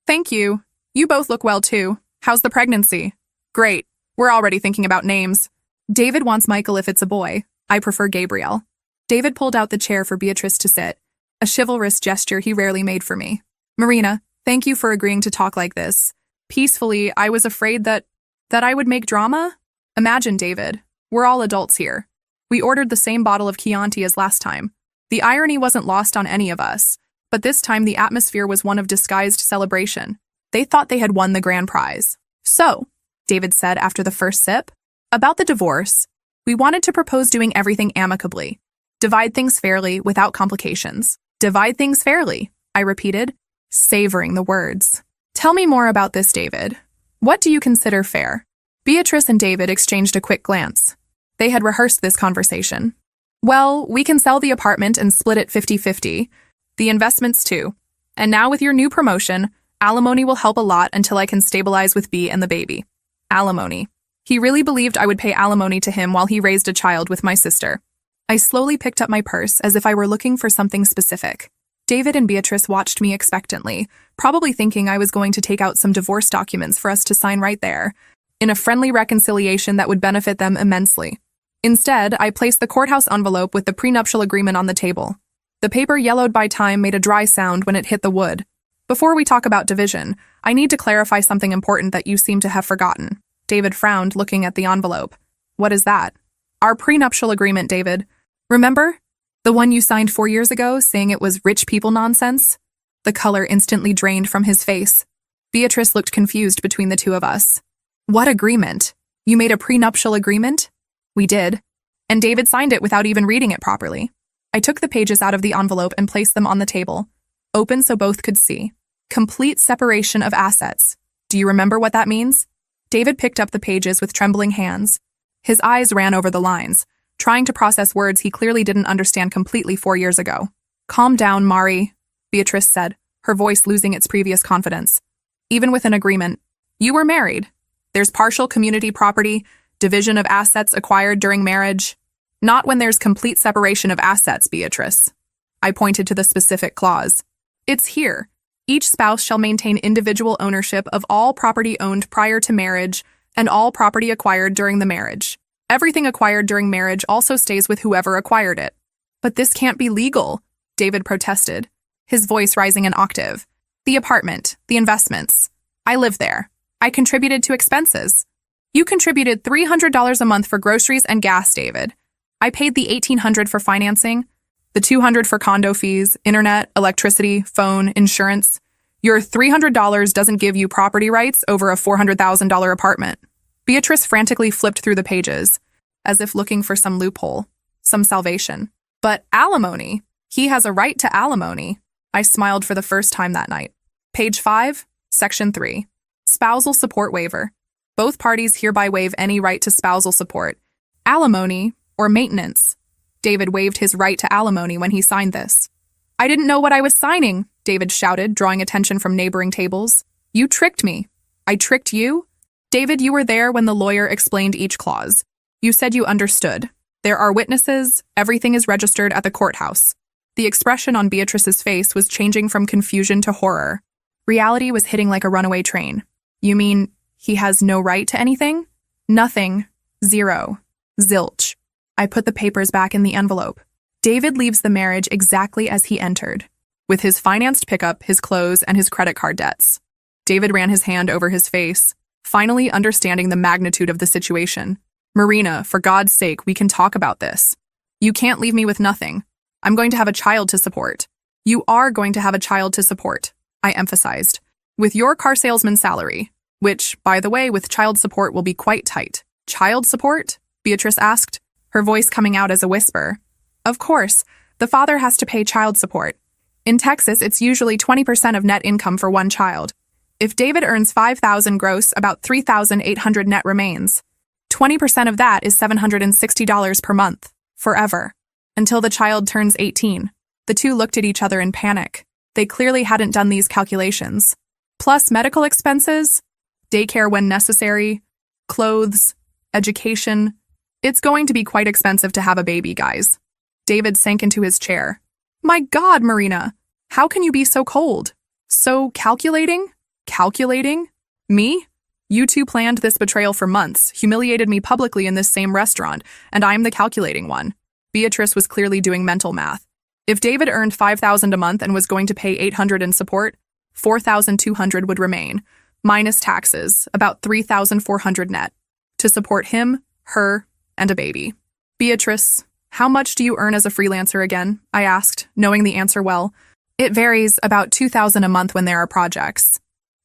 "Thank you. You both look well too. How's the pregnancy?" "Great. We're already thinking about names. David wants Michael if it's a boy. I prefer Gabriel." David pulled out the chair for Beatrice to sit, a chivalrous gesture he rarely made for me. "Marina, thank you for agreeing to talk like this. Peacefully, I was afraid that I would make drama? Imagine, David. We're all adults here. We ordered the same bottle of Chianti as last time. The irony wasn't lost on any of us, but this time the atmosphere was one of disguised celebration. They thought they had won the grand prize. "So," David said after the first sip, "about the divorce, we wanted to propose doing everything amicably. Divide things fairly without complications." "Divide things fairly," I repeated, savoring the words. "Tell me more about this, David. What do you consider fair?" Beatrice and David exchanged a quick glance. They had rehearsed this conversation. "Well, we can sell the apartment and split it 50-50. The investments too. And now with your new promotion, alimony will help a lot until I can stabilize with B and the baby." Alimony. He really believed I would pay alimony to him while he raised a child with my sister. I slowly picked up my purse as if I were looking for something specific. David and Beatrice watched me expectantly, probably thinking I was going to take out some divorce documents for us to sign right there, in a friendly reconciliation that would benefit them immensely. Instead, I placed the courthouse envelope with the prenuptial agreement on the table. The paper, yellowed by time, made a dry sound when it hit the wood. "Before we talk about division, I need to clarify something important that you seem to have forgotten." David frowned, looking at the envelope. "What is that?" "Our prenuptial agreement, David. Remember? The one you signed 4 years ago, saying it was rich people nonsense?" The color instantly drained from his face. Beatrice looked confused between the two of us. "What agreement? You made a prenuptial agreement?" "We did. And David signed it without even reading it properly." I took the pages out of the envelope and placed them on the table, open so both could see. "Complete separation of assets. Do you remember what that means?" David picked up the pages with trembling hands. His eyes ran over the lines, trying to process words he clearly didn't understand completely 4 years ago. "Calm down, Mari," Beatrice said, her voice losing its previous confidence. "Even with an agreement, you were married. There's partial community property, division of assets acquired during marriage. Not when there's complete separation of assets, Beatrice." I pointed to the specific clause. "It's here. Each spouse shall maintain individual ownership of all property owned prior to marriage and all property acquired during the marriage. Everything acquired during marriage also stays with whoever acquired it." "But this can't be legal," David protested, his voice rising an octave. "The apartment, the investments. I live there. I contributed to expenses. You contributed $300 a month for groceries and gas, David. I paid the $1,800 for financing, the $200 for condo fees, internet, electricity, phone, insurance. Your $300 doesn't give you property rights over a $400,000 apartment." Beatrice frantically flipped through the pages, as if looking for some loophole, some salvation. "But alimony. He has a right to alimony." I smiled for the first time that night. Page 5, Section 3. Spousal support waiver. Both parties hereby waive any right to spousal support, alimony, or maintenance. David waived his right to alimony when he signed this. "I didn't know what I was signing," David shouted, drawing attention from neighboring tables. "You tricked me." "I tricked you?" "David, you were there when the lawyer explained each clause. You said you understood. There are witnesses. Everything is registered at the courthouse." The expression on Beatrice's face was changing from confusion to horror. Reality was hitting like a runaway train. "You mean he has no right to anything?" "Nothing. Zero. Zilch." I put the papers back in the envelope. David leaves the marriage exactly as he entered, with his financed pickup, his clothes, and his credit card debts. David ran his hand over his face, finally understanding the magnitude of the situation. "Marina, for God's sake, we can talk about this. You can't leave me with nothing. I'm going to have a child to support." "You are going to have a child to support," I emphasized, "with your car salesman salary, which, by the way, with child support will be quite tight." "Child support?" Beatrice asked, her voice coming out as a whisper. "Of course. the father has to pay child support. In Texas, it's usually 20% of net income for one child. If David earns $5,000 gross, about $3,800 net remains. 20% of that is $760 per month, forever, until the child turns 18. The two looked at each other in panic. They clearly hadn't done these calculations. Plus medical expenses, daycare when necessary, clothes, education. It's going to be quite expensive to have a baby, guys. David sank into his chair. My God, Marina, how can you be so cold? So calculating? Calculating? Me? You two planned this betrayal for months, humiliated me publicly in this same restaurant, and I'm the calculating one. Beatrice was clearly doing mental math. If David earned $5,000 a month and was going to pay $800 in support, $4,200 would remain, minus taxes, about $3,400 net, to support him, her, and a baby. Beatrice, how much do you earn as a freelancer again? I asked, knowing the answer well. It varies, about $2,000 a month when there are projects.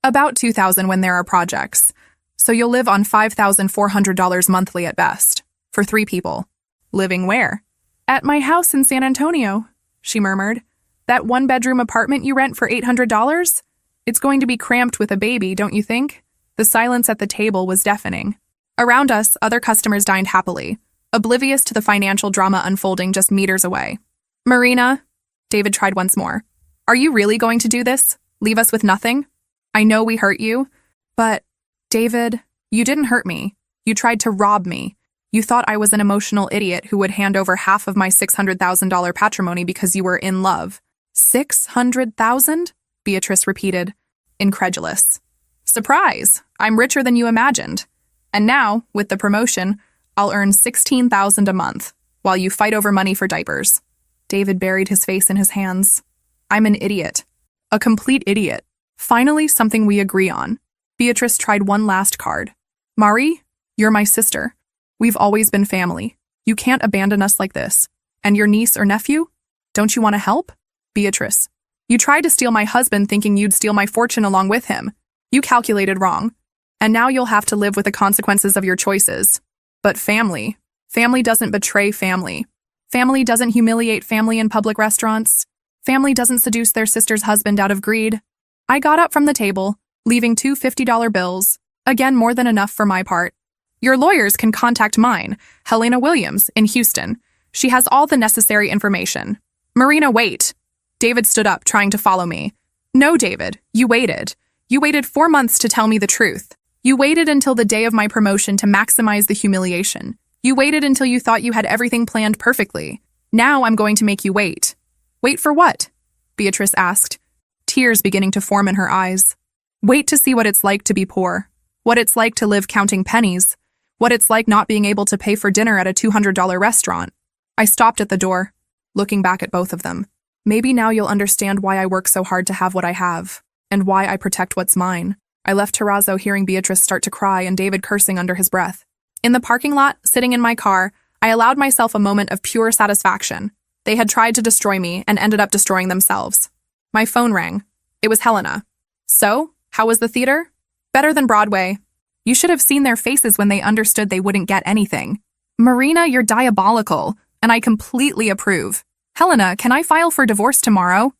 About $2,000 when there are projects. So you'll live on $5,400 monthly at best, for 3 people. Living where? At my house in San Antonio, she murmured. That 1-bedroom apartment you rent for $800? It's going to be cramped with a baby, don't you think? The silence at the table was deafening. Around us, other customers dined happily, oblivious to the financial drama unfolding just meters away. Marina, David tried once more. Are you really going to do this? Leave us with nothing? I know we hurt you, but, David, you didn't hurt me. You tried to rob me. You thought I was an emotional idiot who would hand over half of my $600,000 patrimony because you were in love. $600,000? Beatrice repeated, incredulous. Surprise! I'm richer than you imagined. And now, with the promotion, I'll earn $16,000 a month, while you fight over money for diapers. David buried his face in his hands. I'm an idiot. A complete idiot. Finally, something we agree on. Beatrice tried one last card. Mari, you're my sister. We've always been family. You can't abandon us like this. And your niece or nephew? Don't you want to help? Beatrice, you tried to steal my husband thinking you'd steal my fortune along with him. You calculated wrong. And now you'll have to live with the consequences of your choices. But family doesn't betray family. Family doesn't humiliate family in public restaurants. Family doesn't seduce their sister's husband out of greed. I got up from the table, leaving 2 $50 bills, again more than enough for my part. Your lawyers can contact mine, Helena Williams, in Houston. She has all the necessary information. Marina, wait. David stood up, trying to follow me. No, David, you waited. You waited 4 months to tell me the truth. You waited until the day of my promotion to maximize the humiliation. You waited until you thought you had everything planned perfectly. Now I'm going to make you wait. Wait for what? Beatrice asked, tears beginning to form in her eyes. Wait to see what it's like to be poor. What it's like to live counting pennies. What it's like not being able to pay for dinner at a $200 restaurant. I stopped at the door, looking back at both of them. Maybe now you'll understand why I work so hard to have what I have, and why I protect what's mine. I left Terrazzo hearing Beatrice start to cry and David cursing under his breath. In the parking lot, sitting in my car, I allowed myself a moment of pure satisfaction. They had tried to destroy me and ended up destroying themselves. My phone rang. It was Helena. So, how was the theater? Better than Broadway. You should have seen their faces when they understood they wouldn't get anything. Marina, you're diabolical, and I completely approve. Helena, can I file for divorce tomorrow?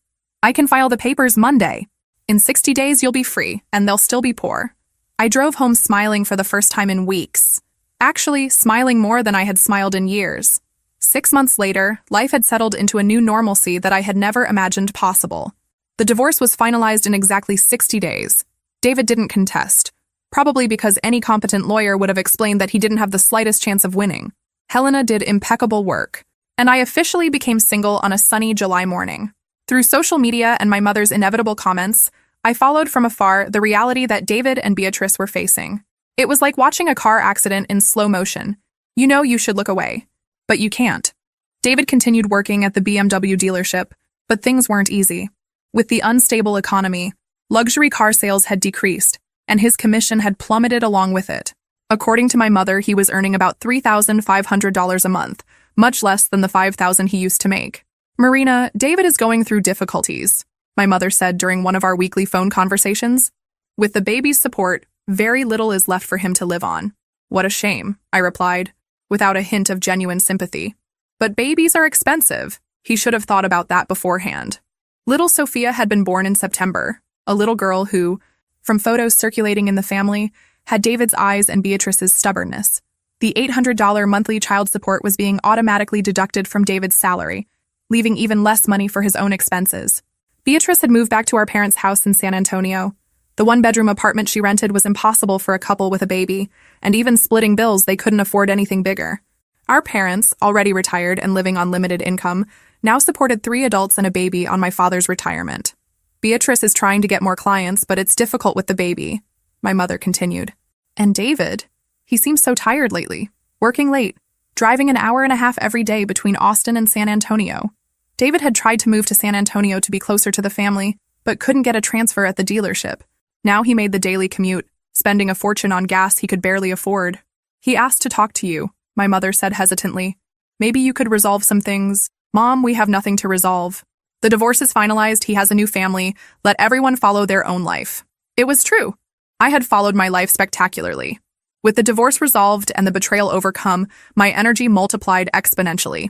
I can file the papers Monday. In 60 days, you'll be free, and they'll still be poor. I drove home smiling for the first time in weeks. Actually, smiling more than I had smiled in years. 6 months later, life had settled into a new normalcy that I had never imagined possible. The divorce was finalized in exactly 60 days. David didn't contest, probably because any competent lawyer would have explained that he didn't have the slightest chance of winning. Helena did impeccable work, and I officially became single on a sunny July morning. Through social media and my mother's inevitable comments, I followed from afar the reality that David and Beatrice were facing. It was like watching a car accident in slow motion. You know you should look away, but you can't. David continued working at the BMW dealership, but things weren't easy. With the unstable economy, luxury car sales had decreased, and his commission had plummeted along with it. According to my mother, he was earning about $3,500 a month, much less than the $5,000 he used to make. Marina, David is going through difficulties, my mother said during one of our weekly phone conversations. With the baby's support, very little is left for him to live on. What a shame, I replied, without a hint of genuine sympathy. But babies are expensive. He should have thought about that beforehand. Little Sophia had been born in September, a little girl who, from photos circulating in the family, had David's eyes and Beatrice's stubbornness. The $800 monthly child support was being automatically deducted from David's salary, leaving even less money for his own expenses. Beatrice had moved back to our parents' house in San Antonio. The one-bedroom apartment she rented was impossible for a couple with a baby, and even splitting bills, they couldn't afford anything bigger. Our parents, already retired and living on limited income, now supported 3 adults and a baby on my father's retirement. Beatrice is trying to get more clients, but it's difficult with the baby, my mother continued. And David? He seems so tired lately, working late, driving an hour and a half every day between Austin and San Antonio. David had tried to move to San Antonio to be closer to the family, but couldn't get a transfer at the dealership. Now he made the daily commute, spending a fortune on gas he could barely afford. He asked to talk to you, my mother said hesitantly. Maybe you could resolve some things. Mom, we have nothing to resolve. The divorce is finalized, he has a new family, let everyone follow their own life. It was true. I had followed my life spectacularly. With the divorce resolved and the betrayal overcome, my energy multiplied exponentially.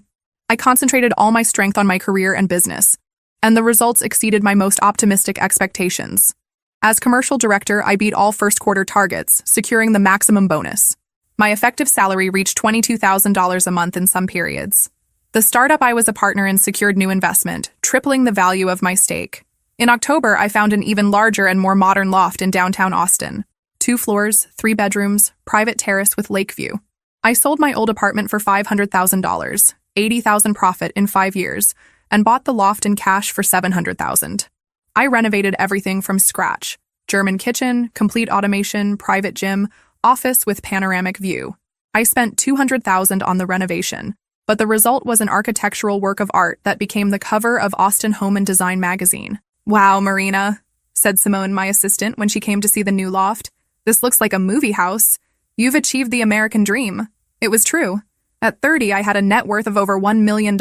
I concentrated all my strength on my career and business, and the results exceeded my most optimistic expectations. As commercial director, I beat all first quarter targets, securing the maximum bonus. My effective salary reached $22,000 a month in some periods. The startup I was a partner in secured new investment, tripling the value of my stake. In October, I found an even larger and more modern loft in downtown Austin. 2 floors, 3 bedrooms, private terrace with lake view. I sold my old apartment for $500,000, $80,000 profit in 5 years, and bought the loft in cash for $700,000. I renovated everything from scratch. German kitchen, complete automation, private gym, office with panoramic view. I spent $200,000 on the renovation, but the result was an architectural work of art that became the cover of Austin Home and Design magazine. Wow, Marina, said Simone, my assistant, when she came to see the new loft. This looks like a movie house. You've achieved the American dream. It was true. At 30, I had a net worth of over $1 million,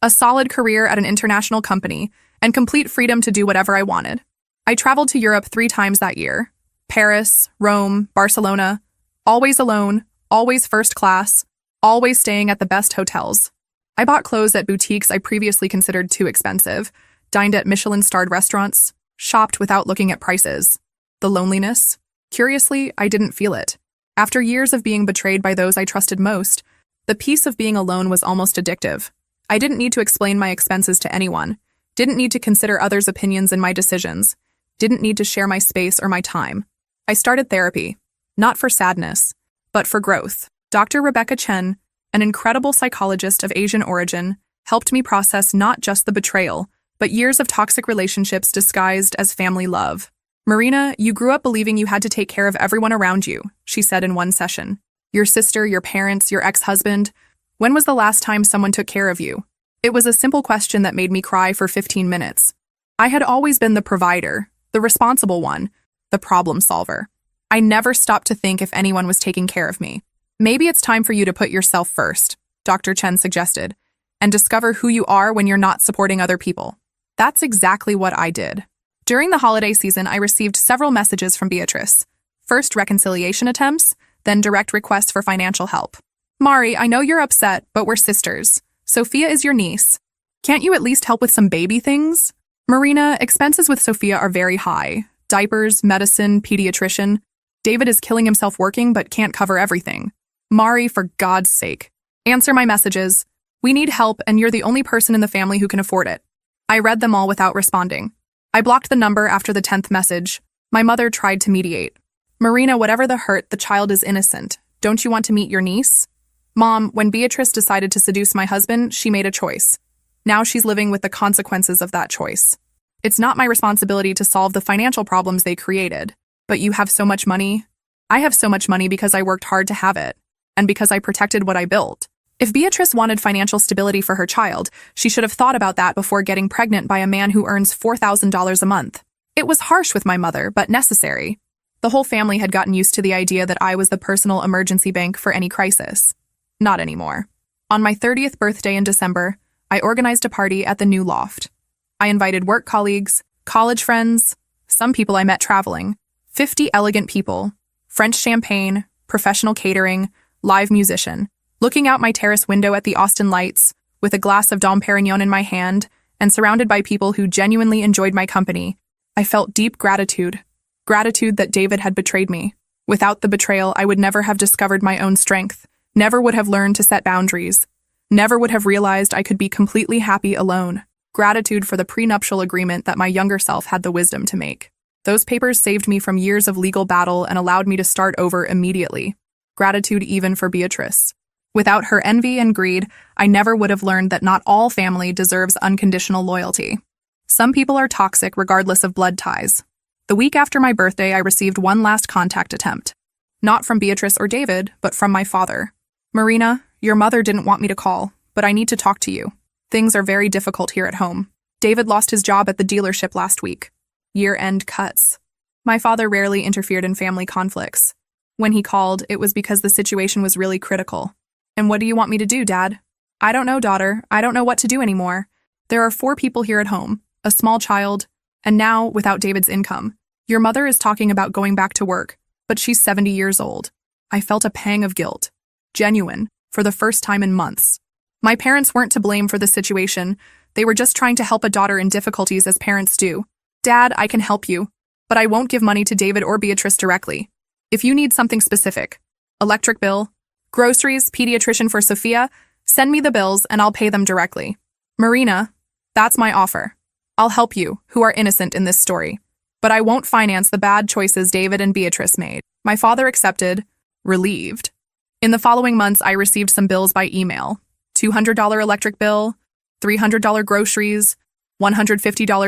a solid career at an international company, and complete freedom to do whatever I wanted. I traveled to Europe 3 times that year. Paris, Rome, Barcelona. Always alone, always first class, always staying at the best hotels. I bought clothes at boutiques I previously considered too expensive, dined at Michelin-starred restaurants, shopped without looking at prices. The loneliness? Curiously, I didn't feel it. After years of being betrayed by those I trusted most, the peace of being alone was almost addictive. I didn't need to explain my expenses to anyone, didn't need to consider others' opinions in my decisions, didn't need to share my space or my time. I started therapy, not for sadness, but for growth. Dr. Rebecca Chen, an incredible psychologist of Asian origin, helped me process not just the betrayal, but years of toxic relationships disguised as family love. Marina, you grew up believing you had to take care of everyone around you, she said in one session. Your sister, your parents, your ex-husband. When was the last time someone took care of you? It was a simple question that made me cry for 15 minutes. I had always been the provider, the responsible one, the problem solver. I never stopped to think if anyone was taking care of me. Maybe it's time for you to put yourself first, Dr. Chen suggested, and discover who you are when you're not supporting other people. That's exactly what I did. During the holiday season, I received several messages from Beatrice. First reconciliation attempts, then direct requests for financial help. Mari, I know you're upset, but we're sisters. Sophia is your niece. Can't you at least help with some baby things? Marina, expenses with Sophia are very high. Diapers, medicine, pediatrician. David is killing himself working but can't cover everything. Mari, for God's sake. Answer my messages. We need help and you're the only person in the family who can afford it. I read them all without responding. I blocked the number after the 10th message. My mother tried to mediate. Marina, whatever the hurt, the child is innocent. Don't you want to meet your niece? Mom, when Beatrice decided to seduce my husband, she made a choice. Now she's living with the consequences of that choice. It's not my responsibility to solve the financial problems they created. But you have so much money. I have so much money because I worked hard to have it, and because I protected what I built. If Beatrice wanted financial stability for her child, she should have thought about that before getting pregnant by a man who earns $4,000 a month. It was harsh with my mother, but necessary. The whole family had gotten used to the idea that I was the personal emergency bank for any crisis. Not anymore. On my 30th birthday in December, I organized a party at the new loft. I invited work colleagues, college friends, some people I met traveling, 50 elegant people, French champagne, professional catering, live musician. Looking out my terrace window at the Austin lights, with a glass of Dom Perignon in my hand and surrounded by people who genuinely enjoyed my company, I felt deep gratitude. Gratitude that David had betrayed me. Without the betrayal, I would never have discovered my own strength, never would have learned to set boundaries, never would have realized I could be completely happy alone. Gratitude for the prenuptial agreement that my younger self had the wisdom to make. Those papers saved me from years of legal battle and allowed me to start over immediately. Gratitude even for Beatrice. Without her envy and greed, I never would have learned that not all family deserves unconditional loyalty. Some people are toxic regardless of blood ties. The week after my birthday, I received one last contact attempt. Not from Beatrice or David, but from my father. Marina, your mother didn't want me to call, but I need to talk to you. Things are very difficult here at home. David lost his job at the dealership last week. Year-end cuts. My father rarely interfered in family conflicts. When he called, it was because the situation was really critical. And what do you want me to do, Dad? I don't know, daughter. I don't know what to do anymore. There are 4 people here at home, a small child, and now, without David's income. Your mother is talking about going back to work, but she's 70 years old. I felt a pang of guilt. Genuine, for the first time in months. My parents weren't to blame for the situation. They were just trying to help a daughter in difficulties as parents do. Dad, I can help you, but I won't give money to David or Beatrice directly. If you need something specific, electric bill, groceries, pediatrician for Sophia, send me the bills and I'll pay them directly. Marina, that's my offer. I'll help you, who are innocent in this story. But I won't finance the bad choices David and Beatrice made. My father accepted, relieved. In the following months, I received some bills by email. $200 electric bill, $300 groceries, $150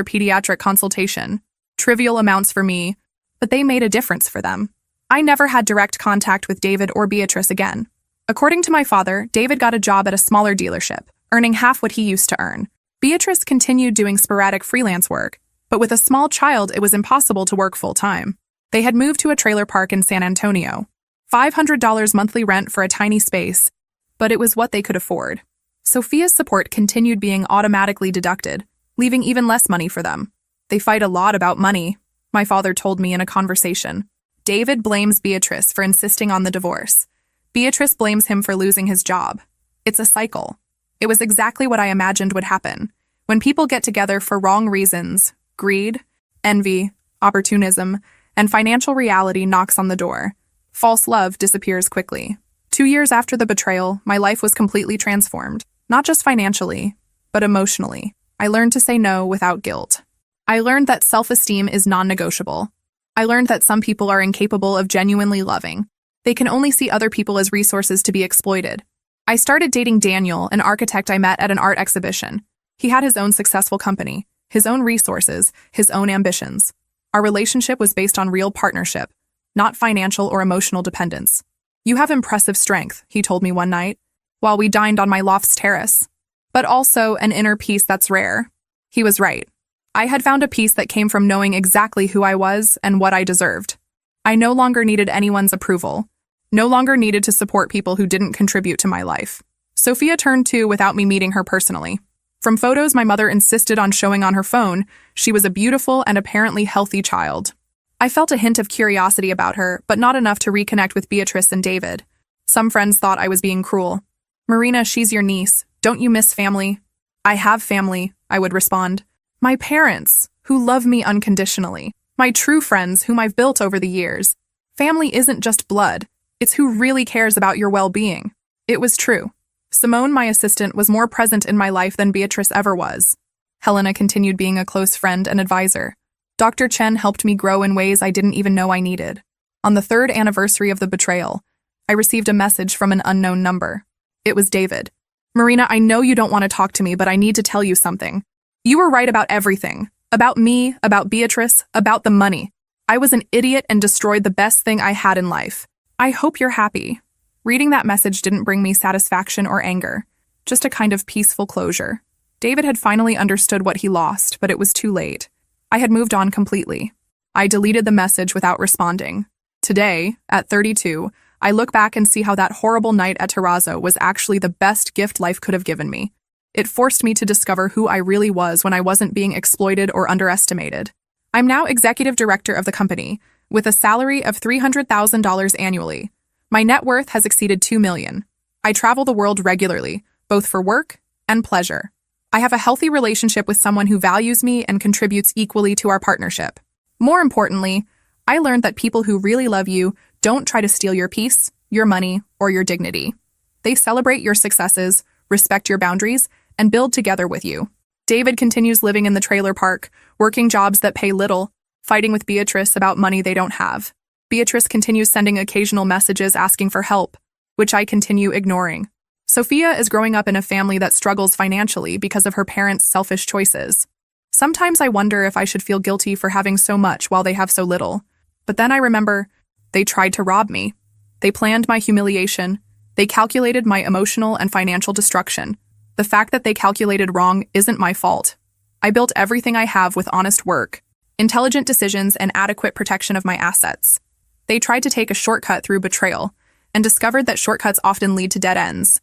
pediatric consultation. Trivial amounts for me, but they made a difference for them. I never had direct contact with David or Beatrice again. According to my father, David got a job at a smaller dealership, earning half what he used to earn. Beatrice continued doing sporadic freelance work, but with a small child, it was impossible to work full-time. They had moved to a trailer park in San Antonio. $500 monthly rent for a tiny space, but it was what they could afford. Sophia's support continued being automatically deducted, leaving even less money for them. They fight a lot about money, my father told me in a conversation. David blames Beatrice for insisting on the divorce. Beatrice blames him for losing his job. It's a cycle. It was exactly what I imagined would happen. When people get together for wrong reasons, greed, envy, opportunism, and financial reality knocks on the door. False love disappears quickly. 2 years after the betrayal, my life was completely transformed. Not just financially, but emotionally. I learned to say no without guilt. I learned that self-esteem is non-negotiable. I learned that some people are incapable of genuinely loving. They can only see other people as resources to be exploited. I started dating Daniel, an architect I met at an art exhibition. He had his own successful company, his own resources, his own ambitions. Our relationship was based on real partnership, not financial or emotional dependence. You have impressive strength, he told me one night, while we dined on my loft's terrace, but also an inner peace that's rare. He was right. I had found a peace that came from knowing exactly who I was and what I deserved. I no longer needed anyone's approval, no longer needed to support people who didn't contribute to my life. Sophia turned 2 without me meeting her personally. From photos my mother insisted on showing on her phone, she was a beautiful and apparently healthy child. I felt a hint of curiosity about her, but not enough to reconnect with Beatrice and David. Some friends thought I was being cruel. Marina, she's your niece. Don't you miss family? I have family, I would respond. My parents, who love me unconditionally. My true friends, whom I've built over the years. Family isn't just blood. It's who really cares about your well-being. It was true. Simone, my assistant, was more present in my life than Beatrice ever was. Helena continued being a close friend and advisor. Dr. Chen helped me grow in ways I didn't even know I needed. On the 3rd anniversary of the betrayal, I received a message from an unknown number. It was David. Marina, I know you don't want to talk to me, but I need to tell you something. You were right about everything. About me, about Beatrice, about the money. I was an idiot and destroyed the best thing I had in life. I hope you're happy. Reading that message didn't bring me satisfaction or anger, just a kind of peaceful closure. David had finally understood what he lost, but it was too late. I had moved on completely. I deleted the message without responding. Today, at 32, I look back and see how that horrible night at Terrazzo was actually the best gift life could have given me. It forced me to discover who I really was when I wasn't being exploited or underestimated. I'm now executive director of the company, with a salary of $300,000 annually. My net worth has exceeded $2 million. I travel the world regularly, both for work and pleasure. I have a healthy relationship with someone who values me and contributes equally to our partnership. More importantly, I learned that people who really love you don't try to steal your peace, your money, or your dignity. They celebrate your successes, respect your boundaries, and build together with you. David continues living in the trailer park, working jobs that pay little, fighting with Beatrice about money they don't have. Beatrice continues sending occasional messages asking for help, which I continue ignoring. Sophia is growing up in a family that struggles financially because of her parents' selfish choices. Sometimes I wonder if I should feel guilty for having so much while they have so little. But then I remember, they tried to rob me. They planned my humiliation. They calculated my emotional and financial destruction. The fact that they calculated wrong isn't my fault. I built everything I have with honest work, intelligent decisions, and adequate protection of my assets. They tried to take a shortcut through betrayal, and discovered that shortcuts often lead to dead ends.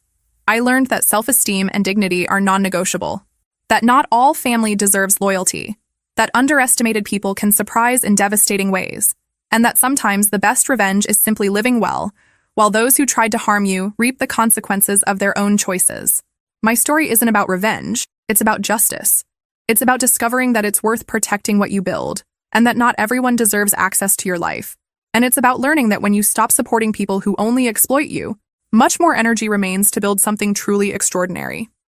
I learned that self-esteem and dignity are non-negotiable, that not all family deserves loyalty, that underestimated people can surprise in devastating ways, and that sometimes the best revenge is simply living well, while those who tried to harm you reap the consequences of their own choices. My story isn't about revenge, it's about justice. It's about discovering that it's worth protecting what you build, and that not everyone deserves access to your life. And it's about learning that when you stop supporting people who only exploit you, much more energy remains to build something truly extraordinary.